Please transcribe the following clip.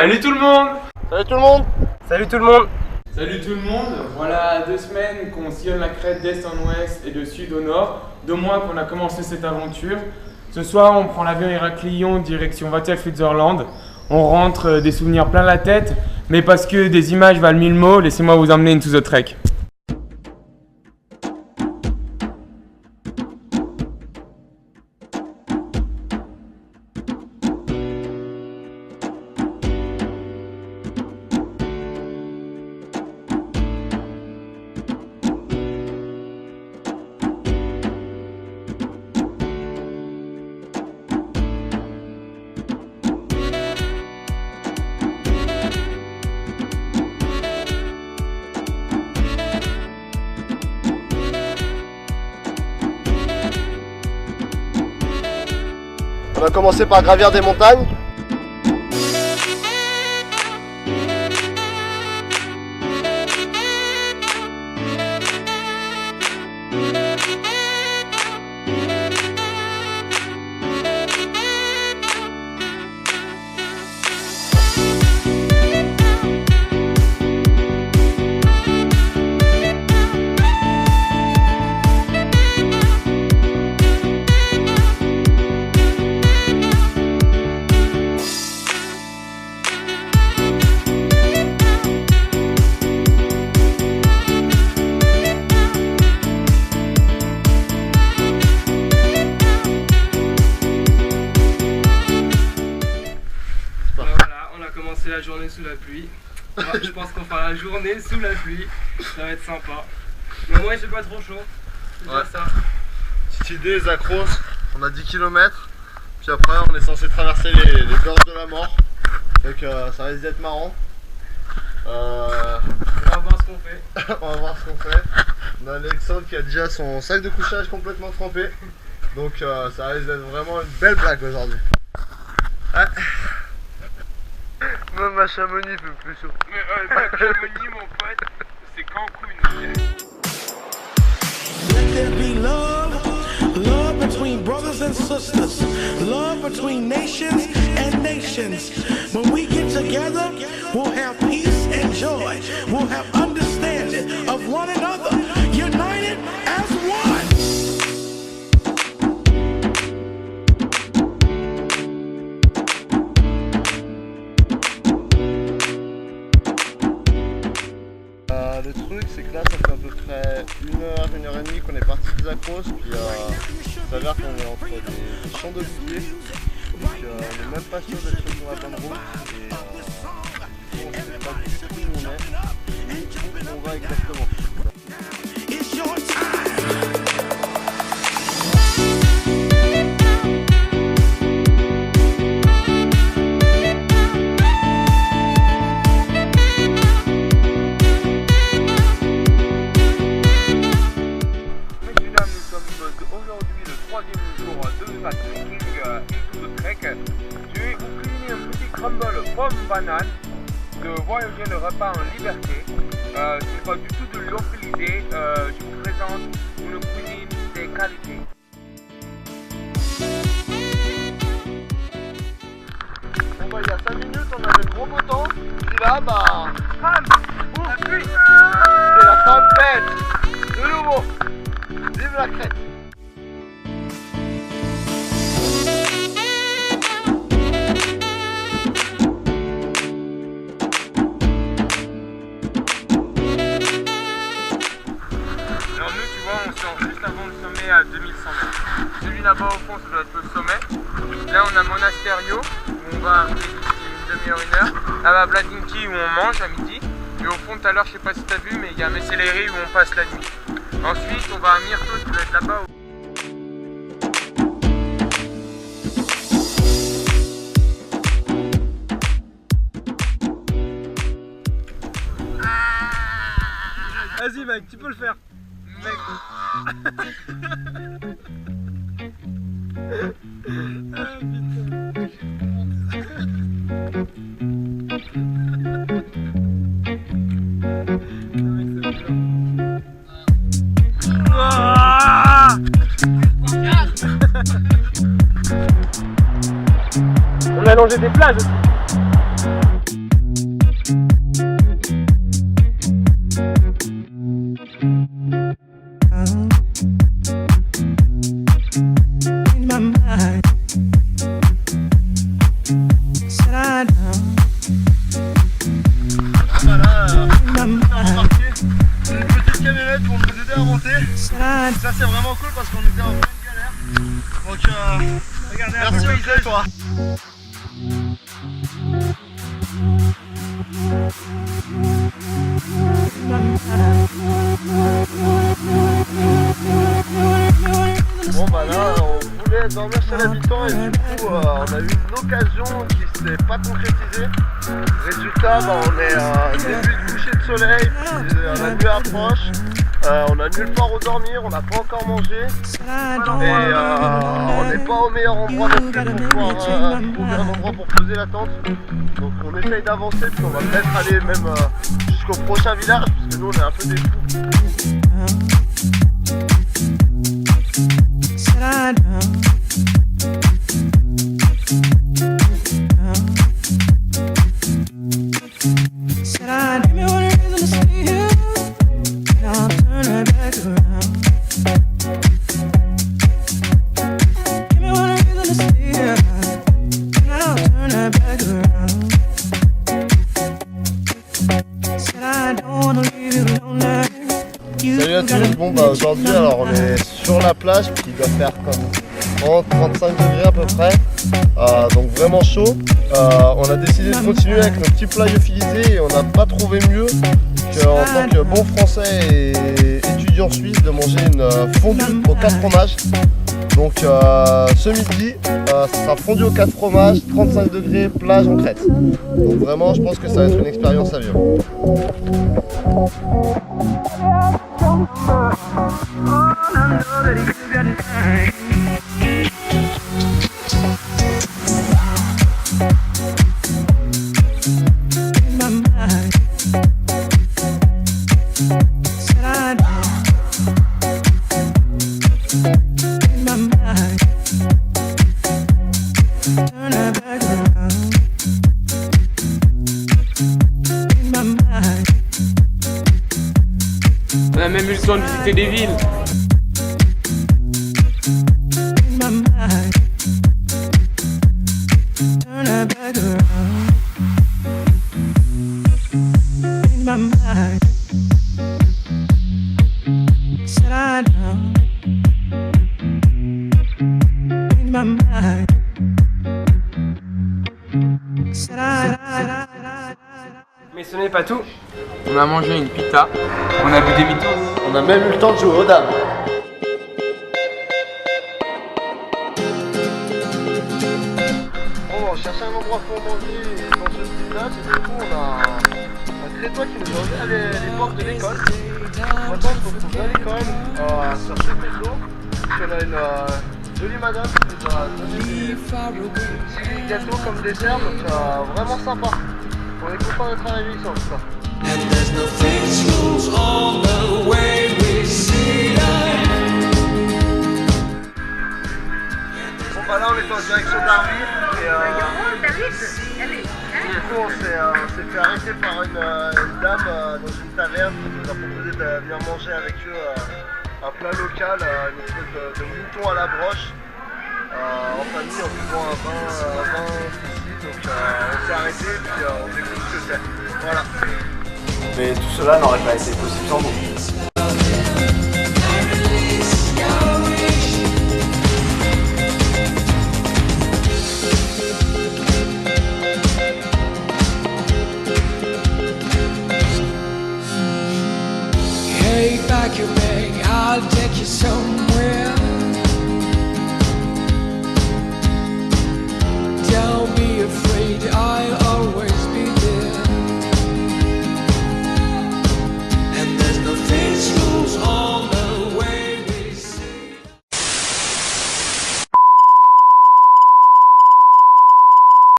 Salut tout le monde! Salut tout le monde! Salut tout le monde! Salut tout le monde! Voilà 2 semaines qu'on sillonne la crête d'est en ouest et de sud au nord. 2 mois qu'on a commencé cette aventure. Ce soir, on prend l'avion Héraclion direction Wattefritzerland. On rentre des souvenirs plein la tête, mais parce que des images valent 1000 mots, laissez-moi vous emmener into the trek. On va commencer par gravir des montagnes. La journée sous la pluie. Alors, je pense qu'on fera la journée sous la pluie. Ça va être sympa. Mais moi j'ai pas trop chaud. C'est déjà ça. Petite idée, Zakros, on a 10 km. Puis après on est censé traverser les gorges de la mort. Donc ça risque d'être marrant. On va voir ce qu'on fait. On va voir ce qu'on fait. On a Alexandre qui a déjà son sac de couchage complètement trempé. Donc ça risque d'être vraiment une belle blague aujourd'hui. Ouais. Même à Chamonix il fait plus chaud. Mais Chamonix mon pote, c'est Cancun. Let there be love, love between brothers and sisters, love between nations and nations. When we get together, we'll have peace and joy. We'll have understanding of one another, united as one. Le truc c'est que là ça fait à peu près 1 heure et demie qu'on est parti de Zakros, puis ça a l'air qu'on est entre des champs d'oliviers, donc on n'est même pas sûr d'être sur la bonne route et on sait pas du tout où on est, où on va exactement. Aujourd'hui le 3e jour de ma trekking into the trek. Je vais vous cuisiner un petit crumble pomme banane, de voyager le repas en liberté. C'est pas du tout de lyophilisé, je vous présente une cuisine de qualité. Bon bah il y a 5 minutes on avait le gros beau temps, puis là bah... c'est la tempête de nouveau. Vive la crête. Alors nous tu vois on sort juste avant le sommet à 2100 mètres. Celui là-bas au fond ça doit être le sommet. Là on a Monasterio où on va arriver d'ici une demi-heure, 1 heure. Là-bas Vladinki où on mange à midi. Et au fond tout à l'heure je sais pas si t'as vu mais il y a Messeleri où on passe la nuit. Ensuite on va à Myrtos qui doit être là-bas. Vas-y mec, tu peux le faire. Mec. Ah putain. On a longé des plages aussi. à monter. Ça c'est vraiment cool parce qu'on était en pleine galère. Donc merci Olivier toi. Bon bah là on voulait dormir chez l'habitant et du coup on a eu une occasion qui s'est pas concrétisée. Résultat bah, on est début de coucher de soleil, puis la nuit approche, on a nulle part où dormir, on n'a pas encore mangé et on n'est pas au meilleur endroit non plus pour pouvoir trouver un endroit pour poser la tente. Donc on essaye d'avancer puis on va peut-être aller même jusqu'au prochain village parce que nous on est un peu des fous. Salut à tous, bon bah aujourd'hui alors on est sur la plage qui doit faire comme 30-35 degrés à peu près, donc vraiment chaud. On a décidé de continuer avec nos petits plats lyophilisés et on n'a pas trouvé mieux qu'en tant que bon français et étudiant suisse de manger une fondue aux 4 fromages. Donc ce midi, ça sera fondu aux 4 fromages, 35 degrés, plage en Crète. Donc vraiment je pense que ça va être une expérience à vivre. On a même eu le temps de visiter des villes. Mais ce n'est pas tout. On a mangé une pita, on a bu des mythos. On a même eu le temps de jouer aux dames. Bon, on cherchait un endroit pour manger dans ce petit village et du coup on a un crétois qui nous a ouvert les portes de l'école. Maintenant on se retrouve à l'école, sur ce pédo. On a une jolie madame qui nous a donné des petits gâteaux comme dessert, donc vraiment sympa. On est content d'être arrivé ici en tout cas. And there's no fixed rules on the way we see life. Bon bah là on est en direction d'Arville et du coup on s'est fait arrêter par une dame dans une taverne qui nous a proposé de venir manger avec eux un plat local, une espèce de mouton à la broche en famille en buvant un vin d'ici. Donc on s'est arrêté et puis on découvre ce que c'est. Voilà. Mais tout cela n'aurait pas été possible sans vous.